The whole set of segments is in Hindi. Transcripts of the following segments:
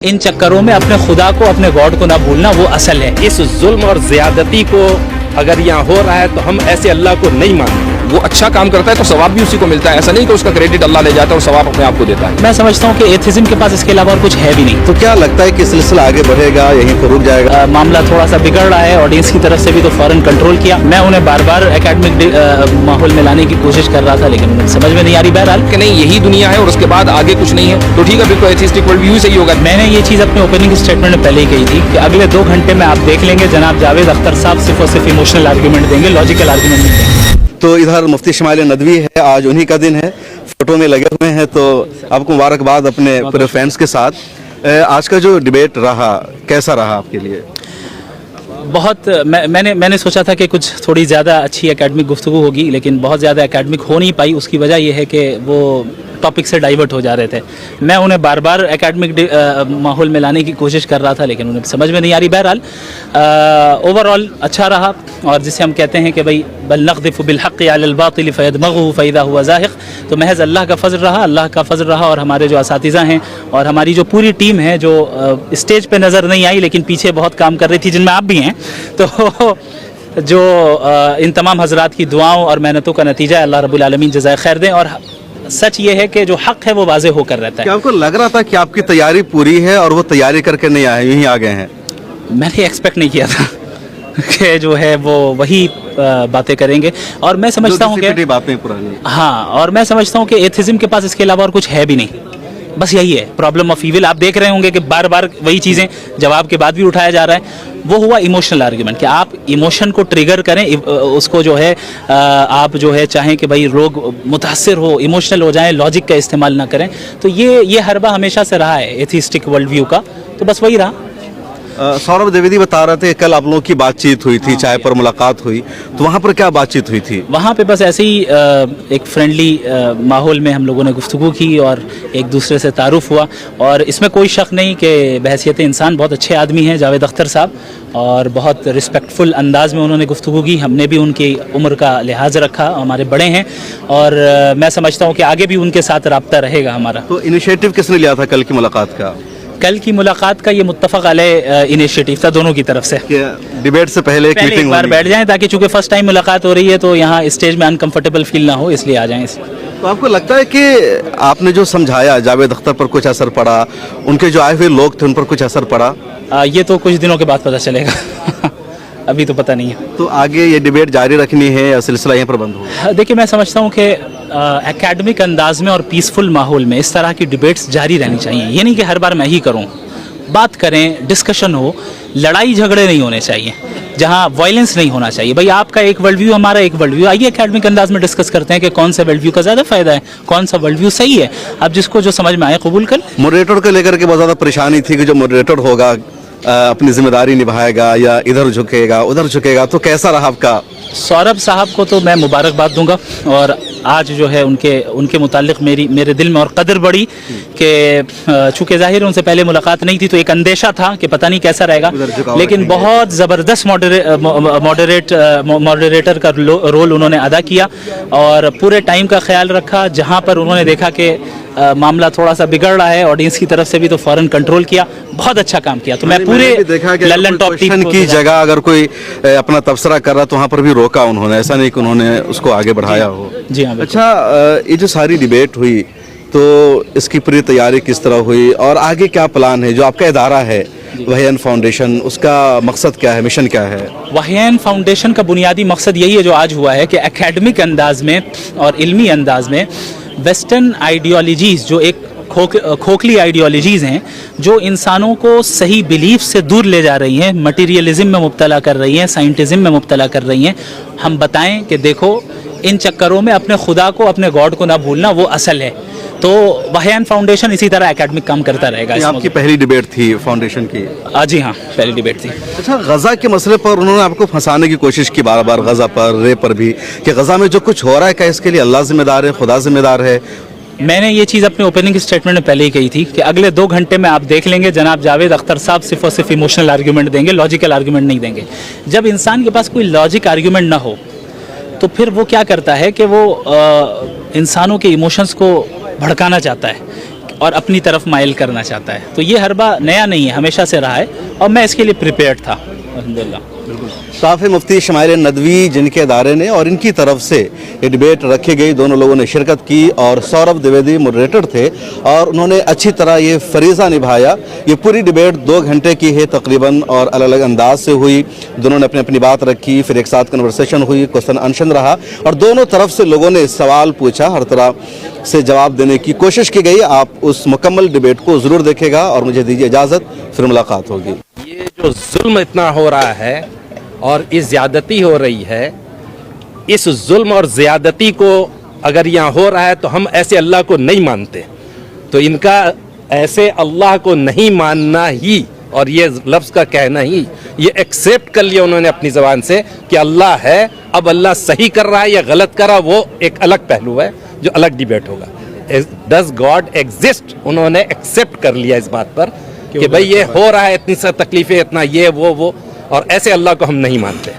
इन चक्करों में अपने खुदा को, अपने गॉड को ना भूलना, वो असल है। इस जुल्म और ज्यादती को अगर यहाँ हो रहा है तो हम ऐसे अल्लाह को नहीं मानते। वो अच्छा काम करता है तो सवाब भी उसी को मिलता है, ऐसा नहीं कि उसका क्रेडिट अल्लाह ले जाता है और सवाब अपने आप को देता है। मैं समझता हूँ कि एथिज्म के पास इसके अलावा और कुछ है भी नहीं। तो क्या लगता है कि सिलसिला आगे बढ़ेगा, यहीं पर रुक जाएगा? मामला थोड़ा सा बिगड़ रहा है, ऑडियंस की तरफ से भी तो फौरन कंट्रोल किया। मैं उन्हें बार बार एकेडमिक माहौल में लाने की कोशिश कर रहा था, लेकिन उन्हें समझ में नहीं आ रही। बहरहाल कि नहीं यही दुनिया है और उसके बाद आगे कुछ नहीं है, तो ठीक है, फिर तो एथिस्टिक वर्ल्ड व्यू सही होगा। मैंने ये चीज़ अपने ओपनिंग स्टेटमेंट में पहले ही कही थी कि अगले 2 घंटे में आप देख लेंगे जनाब जावेद अख्तर साहब सिर्फ और सिर्फ इमोशनल आर्ग्यूमेंट देंगे, लॉजिकल आर्ग्यूमेंट नहीं देंगे। तो इधर मुफ्ती शमाइल नदवी है, आज उन्हीं का दिन है, फोटो में लगे हुए हैं, तो आपको मुबारकबाद अपने पूरे फैंस के साथ। आज का जो डिबेट रहा कैसा रहा आपके लिए? बहुत मैंने सोचा था कि कुछ थोड़ी ज़्यादा अच्छी एकेडमिक गुफ्तगू होगी, लेकिन बहुत ज़्यादा एकेडमिक हो नहीं पाई। उसकी वजह यह है कि वो टॉपिक से डाइवर्ट हो जा रहे थे। मैं उन्हें बार बार एकेडमिक माहौल में लाने की कोशिश कर रहा था, लेकिन उन्हें समझ में नहीं आ रही। बहरहाल ओवरऑल अच्छा रहा, और जिसे हम कहते हैं कि भाई बल नक़्ज़िफ़ु बिल हक़्क़ि अलल बातिल फ़यदमग़ुहु फ़इज़ा हुवा ज़ाहिक़, तो महज़ अल्लाह का फ़ज़ल रहा, अल्लाह का फ़ज़ल रहा। और हमारे जो असातिज़ा हैं और हमारी जो पूरी टीम है, जो स्टेज पे नज़र नहीं आई लेकिन पीछे बहुत काम कर रही थी, जिनमें आप भी हैं, तो जो इन तमाम हज़रात की दुआओं और मेहनतों का नतीजा अल्लाह रब्बुल आलमीन जज़ाए खैर दें। और सच ये है कि जो हक़ है वो वाज़े होकर रहता है। क्या आपको लग रहा था कि आपकी तैयारी पूरी है और वो तैयारी करके नहीं आए, यहीं आ गए हैं? मैंने एक्सपेक्ट नहीं किया था कि जो है वो वही बातें करेंगे, और मैं समझता हूँ कि बातें पुरानी। हाँ, और मैं समझता हूँ कि एथिज्म के पास इसके अलावा और कुछ है भी नहीं। बस यही है प्रॉब्लम ऑफ ईविल। आप देख रहे होंगे कि बार बार वही चीज़ें जवाब के बाद भी उठाया जा रहा है। वो हुआ इमोशनल आर्ग्यूमेंट कि आप इमोशन को ट्रिगर करें, उसको जो है आप जो है चाहें कि भाई लोग मुतासिर हो, इमोशनल हो जाएं, लॉजिक का इस्तेमाल ना करें। तो ये हरबा हमेशा से रहा है एथिस्टिक वर्ल्ड व्यू का, तो बस वही रहा। सौरभ द्विवेदी बता रहे थे कल आप लोगों की बातचीत हुई थी, चाय पर मुलाकात हुई, तो वहाँ पर क्या बातचीत हुई थी? वहाँ पे बस ऐसे ही एक फ्रेंडली माहौल में हम लोगों ने गुफ्तगू की और एक दूसरे से तारुफ हुआ। और इसमें कोई शक नहीं कि बहैसियत इंसान बहुत अच्छे आदमी हैं जावेद अख्तर साहब, और बहुत रिस्पेक्टफुल अंदाज में उन्होंने गुफ्तगू की। हमने भी उनकी उम्र का लिहाज रखा, हमारे बड़े हैं, और मैं समझता हूँ कि आगे भी उनके साथ रब्ता रहेगा हमारा। तो इनिशिएटिव किसने लिया था कल की मुलाकात का? कल की मुलाकात का ये मुत्तफ़क़ अलैह इनिशिएटिव था दोनों की तरफ से। डिबेट से पहले एक बार बैठ जाएं, ताकि चूंकि फर्स्ट टाइम मुलाकात हो रही है तो यहाँ स्टेज में अनकंफर्टेबल फील ना हो, इसलिए आ जाएं। तो आपको लगता है कि आपने जो समझाया जावेद अख्तर पर कुछ असर पड़ा, उनके जो आए हुए लोग थे उन पर कुछ असर पड़ा? ये तो कुछ दिनों के बाद पता चलेगा अभी तो पता नहीं है। तो आगे ये डिबेट जारी रखनी है या सिलसिला यहीं पर बंद हो? देखिए, मैं समझता हूँ कि एकेडमिक अंदाज में और पीसफुल माहौल में इस तरह की डिबेट्स जारी रहनी चाहिए। ये नहीं कि हर बार मैं ही करूँ, बात करें, डिस्कशन हो, लड़ाई झगड़े नहीं होने चाहिए, जहाँ वायलेंस नहीं होना चाहिए। भाई आपका एक वर्ल्ड व्यू, हमारा एक वर्ल्ड व्यू, आइए एकेडमिक अंदाज में डिस्कस करते हैं कि कौन सा वर्ल्ड व्यू का ज़्यादा फायदा है, कौन सा वर्ल्ड व्यू सही है। अब जिसको जो समझ में आए कबूल कर। मॉडरेटर को लेकर के बहुत ज़्यादा परेशानी थी कि जो मॉडरेटर होगा अपनी जिम्मेदारी निभाएगा या इधर झुकेगा उधर झुकेगा, तो कैसा रहा आपका? सौरभ साहब को तो मैं मुबारकबाद दूंगा, और आज जो है उनके मुतालिक मेरे दिल में और कदर बढ़ी कि चूँकि ज़ाहिर उनसे पहले मुलाकात नहीं थी तो एक अंदेशा था कि पता नहीं कैसा रहेगा, लेकिन बहुत ज़बरदस्त मॉडरेटर का रोल उन्होंने अदा किया और पूरे टाइम का ख्याल रखा। जहाँ पर उन्होंने देखा कि मामला थोड़ा सा बिगड़ रहा है, ऑडियंस की तरफ से भी, तो फौरन कंट्रोल किया। बहुत अच्छा काम किया। तो मैं पूरे लल्लन टॉप टीम की जगह अगर कोई अपना तबसरा कर रहा तो वहाँ पर भी रोका उन्होंने, ऐसा नहीं कि उन्होंने उसको आगे बढ़ाया हो। जी हाँ। अच्छा, ये जो सारी डिबेट हुई तो इसकी पूरी तैयारी किस तरह हुई और आगे क्या प्लान है? जो आपका इदारा है वहयन फाउंडेशन, उसका मकसद क्या है, मिशन क्या है? वहयन फाउंडेशन का बुनियादी मकसद यही है जो आज हुआ है कि एकेडमिक अंदाज में और इल्मी अंदाज में वेस्टर्न आइडियोलॉजीज़, जो एक खोखली आइडियोलॉजीज़ हैं, जो इंसानों को सही बिलीफ से दूर ले जा रही हैं, मटीरियलिज्म में मुब्तला कर रही हैं, साइंटिज़म में मुब्तला कर रही हैं, हम बताएं कि देखो इन चक्करों में अपने खुदा को, अपने गॉड को ना भूलना, वो असल है। तो वहयन फाउंडेशन इसी तरह एकेडमिक काम करता रहेगा। आपकी पहली डिबेट थी फाउंडेशन की? जी हाँ, पहली डिबेट थी। अच्छा, गज़ा के मसले पर उन्होंने आपको फंसाने की कोशिश की बार बार, गज़ा पर, रे पर भी, कि गज़ा में जो कुछ हो रहा है क्या इसके लिए अल्लाह जिम्मेदार है, खुदा जिम्मेदार है? मैंने ये चीज़ अपने ओपनिंग स्टेटमेंट में पहले ही कही थी कि अगले 2 घंटे में आप देख लेंगे जनाब जावेद अख्तर साहब सिर्फ और सिर्फ इमोशनल आर्ग्यूमेंट देंगे, लॉजिकल आर्ग्यूमेंट नहीं देंगे। जब इंसान के पास कोई लॉजिक आर्ग्यूमेंट ना हो तो फिर वो क्या करता है कि वो इंसानों के इमोशंस को भड़काना चाहता है। और अपनी तरफ माइल करना चाहता है। तो ये हरबा नया नहीं है, हमेशा से रहा है और मैं इसके लिए प्रिपेयर्ड था अल्हम्दुलिल्लाह। साफ़ मुफ्ती शमाइल नदवी जिनके अदारे ने और इनकी तरफ से ये डिबेट रखी गई, दोनों लोगों ने शिरकत की और सौरभ द्विवेदी मॉडरेटर थे और उन्होंने अच्छी तरह ये फरीज़ा निभाया। ये पूरी डिबेट 2 घंटे की है तकरीबन और अलग अलग अंदाज से हुई। दोनों ने अपनी अपनी बात रखी, फिर एक साथ कन्वर्सेशन हुई, क्वेश्चन आंसर रहा और दोनों तरफ से लोगों ने सवाल पूछा, हर तरह से जवाब देने की कोशिश की गई। आप उस मुकम्मल डिबेट को ज़रूर देखेगा और मुझे दीजिए इजाज़त, फिर मुलाकात होगी। ये जो जुल्म इतना हो रहा है और इस ज़्यादती हो रही है, इस जुल्म और ज़्यादती को अगर यहाँ हो रहा है तो हम ऐसे अल्लाह को नहीं मानते। तो इनका ऐसे अल्लाह को नहीं मानना ही और ये लफ्ज़ का कहना ही, ये एक्सेप्ट कर लिया उन्होंने अपनी ज़बान से कि अल्लाह है। अब अल्लाह सही कर रहा है या गलत कर रहा है वो एक अलग पहलू है जो अलग डिबेट होगा। डज गॉड एग्जिस्ट, उन्होंने एक्सेप्ट कर लिया इस बात पर कि भाई ये हो रहा है, इतनी सा तकलीफें, इतना ये वो और ऐसे अल्लाह को हम नहीं मानते।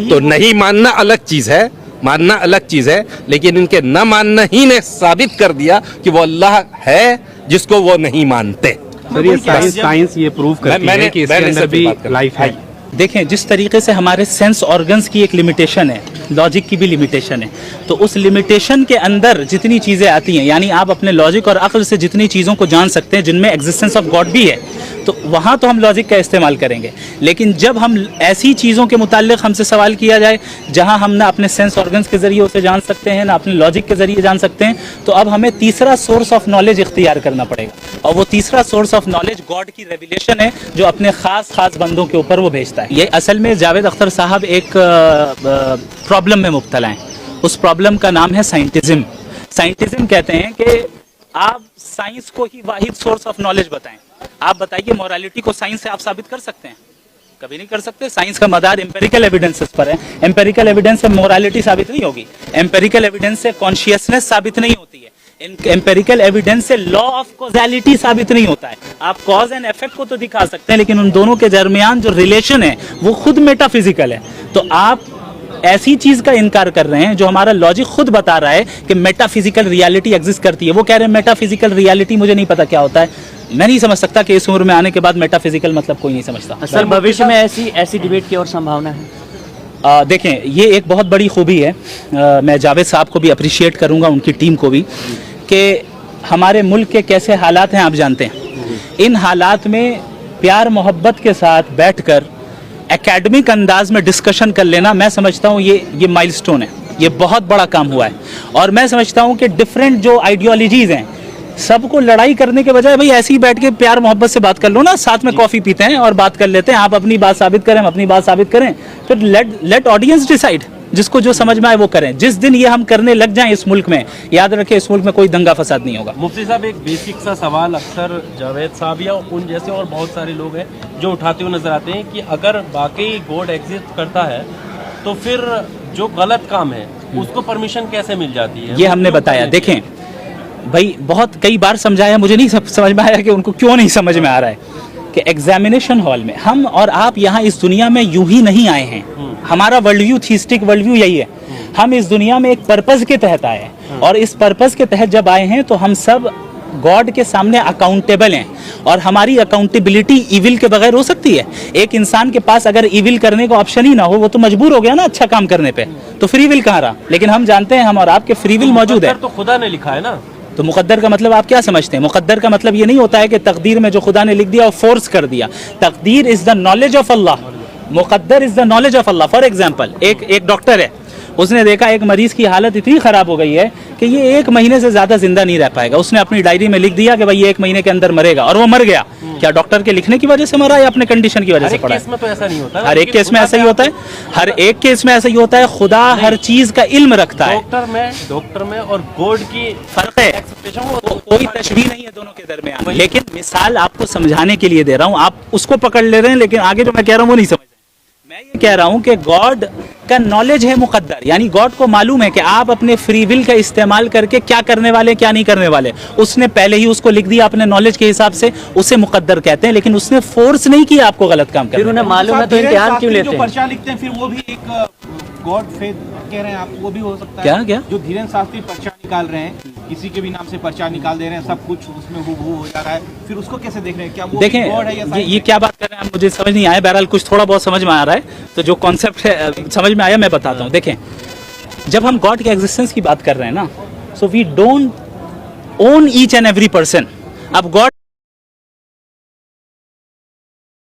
तो नहीं मानना अलग चीज़ है, मानना अलग चीज़ है, लेकिन इनके न मानना ही ने साबित कर दिया कि वो अल्लाह है जिसको वो नहीं मानते। सर ये साइंस ये प्रूव करती है कि इसके अंदर भी लाइफ है। देखें, जिस तरीके से हमारे सेंस ऑर्गन्स की एक लिमिटेशन है, लॉजिक की भी लिमिटेशन है, तो उस लिमिटेशन के अंदर जितनी चीज़ें आती हैं, यानी आप अपने लॉजिक और अक्ल से जितनी चीज़ों को जान सकते हैं जिनमें एग्जिस्टेंस ऑफ गॉड भी है, तो वहाँ तो हम लॉजिक का इस्तेमाल करेंगे। लेकिन जब हम ऐसी चीज़ों के मुताल्लिक हमसे सवाल किया जाए जहाँ हम ना अपने सेंस ऑर्गन्स के ज़रिए उसे जान सकते हैं ना अपने लॉजिक के ज़रिए जान सकते हैं, तो अब हमें तीसरा सोर्स ऑफ नॉलेज इख्तियार करना पड़ेगा और वो तीसरा सोर्स ऑफ नॉलेज गॉड की रेवलेशन है जो अपने ख़ास बंदों के ऊपर वो भेजता है। ये असल में जावेद अख्तर साहब एक प्रॉब्लम में मुब्तला हैं। उस प्रॉब्लम का नाम है साइंटिज्म। साइंटिज्म कहते हैं कि आप साइंस को ही वाहिद सोर्स ऑफ नॉलेज बताएं। आप बताइए मोरालिटी को साइंस से आप साबित कर सकते हैं? कभी नहीं कर सकते। साइंस का मदार एम्पेरिकल एविडेंसेस पर है। एम्पेरिकल एविडेंस से मोरालिटी साबित नहीं होगी, एम्पेरिकल एविडेंस से कॉन्शियसनेस साबित नहीं होती है, एम्पेरिकल एविडेंस से लॉ ऑफ कॉजालिटी साबित नहीं होता है। आप कॉज एंड इफेक्ट को तो दिखा सकते हैं, लेकिन उन दोनों के दरमियान जो रिलेशन है वो खुद मेटाफिजिकल है। तो आप ऐसी चीज का इनकार कर रहे हैं जो हमारा लॉजिक खुद बता रहा है कि मेटाफिजिकल रियलिटी एग्जिस्ट करती है। वो कह रहे हैं मेटाफिजिकल रियलिटी मुझे नहीं पता क्या होता है। मैं नहीं समझ सकता कि इस उम्र में आने के बाद मेटाफिजिकल मतलब कोई नहीं समझता। सर भविष्य में ऐसी डिबेट की और संभावना है? देखें, ये एक बहुत बड़ी खूबी है। मैं जावेद साहब को भी अप्रिशिएट करूंगा, उनकी टीम को भी, कि हमारे मुल्क के कैसे हालात हैं आप जानते हैं। इन हालात में प्यार मोहब्बत के साथ बैठकर एकेडमिक अंदाज में डिस्कशन कर लेना, मैं समझता हूँ ये माइलस्टोन है, ये बहुत बड़ा काम हुआ है। और मैं समझता हूँ कि डिफरेंट जो आइडियोलॉजीज़ हैं सबको लड़ाई करने के बजाय भाई ऐसे ही बैठ के प्यार मोहब्बत से बात कर लो ना, साथ में कॉफ़ी पीते हैं और बात कर लेते हैं। आप अपनी बात साबित करें, हम अपनी बात साबित करें, फिर लेट ऑडियंस डिसाइड, जिसको जो समझ में आए वो करें। जिस दिन ये हम करने लग जाएं इस मुल्क में, याद रखें इस मुल्क में कोई दंगा फसाद नहीं होगा। मुफ्ती साहब एक बेसिक सा सवाल अक्सर जावेद साहब या उन जैसे और बहुत सारे लोग हैं जो उठाते हुए नजर आते हैं कि अगर वाकई गॉड एग्जिस्ट करता है तो फिर जो गलत काम है उसको परमिशन कैसे मिल जाती है? ये हमने बताया। देखें भाई, बहुत कई बार समझाया, मुझे नहीं समझ में आया कि उनको क्यों नहीं समझ में आ रहा है कि एग्जामिनेशन हॉल में हम और आप यहाँ इस दुनिया में यूं ही नहीं आए हैं। हमारा world view, theistic world view यही है। हम इस दुनिया में एक पर्पस के तहत आए हैं और इस पर्पस के तहत जब आए हैं तो हम सब गॉड के सामने अकाउंटेबल हैं और हमारी अकाउंटेबिलिटी इविल के बगैर हो सकती है? एक इंसान के पास अगर इविल करने का ऑप्शन ही ना हो, वो तो मजबूर हो गया ना अच्छा काम करने पे, तो फ्री विल कहाँ रहा? लेकिन हम जानते हैं हम और आपके फ्री विल मौजूद है। तो खुदा ने लिखा है ना, तो मुकद्दर का मतलब आप क्या समझते हैं? मुकद्दर का मतलब ये नहीं होता है कि तकदीर में जो खुदा ने लिख दिया और फोर्स कर दिया। तकदीर is the knowledge of Allah, Muqaddar is the knowledge of Allah. For example, एक डॉक्टर है, उसने देखा एक मरीज की हालत इतनी खराब हो गई है कि ये 1 महीने से ज्यादा जिंदा नहीं रह पाएगा। उसने अपनी डायरी में लिख दिया कि भाई ये 1 महीने के अंदर मरेगा, और वो मर गया। क्या डॉक्टर के लिखने की वजह से मरा या अपने कंडीशन की वजह से पड़ा? में तो ऐसा नहीं होता। हर एक केस में ऐसा ही होता है, हर एक केस में ऐसा ही होता है। खुदा हर चीज का इल्म रखता है। डॉक्टर में और गॉड की फर्क है, कोई तशबीह नहीं है दोनों के दरमियान। लेकिन मिसाल आपको समझाने के लिए दे रहा हूँ, आप उसको पकड़ ले रहे हैं, लेकिन आगे जो मैं कह रहा हूँ वो नहीं समझ रहे। मैं ये कह रहा हूँ कि गॉड का नॉलेज है मुकद्दर, यानी गॉड को मालूम है कि आप अपने फ्री विल का इस्तेमाल करके क्या करने वाले क्या नहीं करने वाले। उसने पहले ही उसको लिख दिया अपने नॉलेज के हिसाब से, उसे मुकद्दर कहते हैं। लेकिन उसने फोर्स नहीं किया आपको गलत काम करने। फिर उन्हें मालूम है तो इम्तिहान क्यों लेते हैं? पर्चा लिखते हैं फिर वो भी एक गॉड फेथ कह रहे हैं आप, वो भी हो सकता है? क्या क्या जो धीरेन्द्र शास्त्री पर्चा निकाल रहे हैं, किसी के भी नाम से पर्चा निकाल दे रहे हैं, सब कुछ उसमें हूबहू हो जा रहा है, फिर उसको कैसे देख रहे हैं? क्या वो देखें, गॉड है या ये क्या बात कर रहे हैं मुझे समझ नहीं आया। बहरहाल कुछ थोड़ा बहुत समझ में आ रहा है, तो जो कॉन्सेप्ट है समझ में आया मैं बताता हूँ। देखें, जब हम गॉड के एग्जिस्टेंस की बात कर रहे हैं ना, so we don't own each and every person. अब गॉड